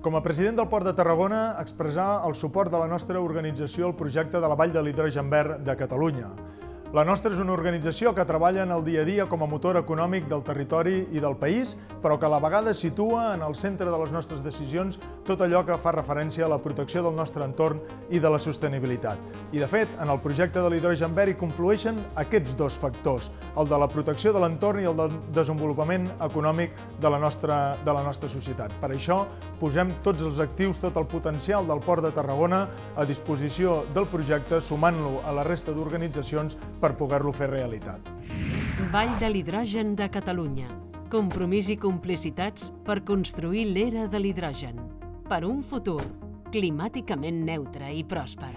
Com a president del Port de Tarragona, expressar el suport de la nostra organització al projecte de la Vall de l'Hidrogen Verd de Catalunya. La nostra és una organització que treballa en el dia a dia com a motor econòmic del territori i del país, però que a la vegada situa en el centre de les nostres decisions tot allò que fa referència a la protecció del nostre entorn i de la sostenibilitat. I, de fet, en el projecte de l'hidrogen verd hi conflueixen aquests dos factors, el de la protecció de l'entorn i el del desenvolupament econòmic de la nostra societat. Per això, posem tots els actius, tot el potencial del Port de Tarragona a disposició del projecte, sumant-lo a la resta d'organitzacions per poder-lo fer realitat. Vall de l'Hidrogen de Catalunya. Compromís i complicitats per construir l'era de l'hidrogen. Per un futur climàticament neutre i pròsper.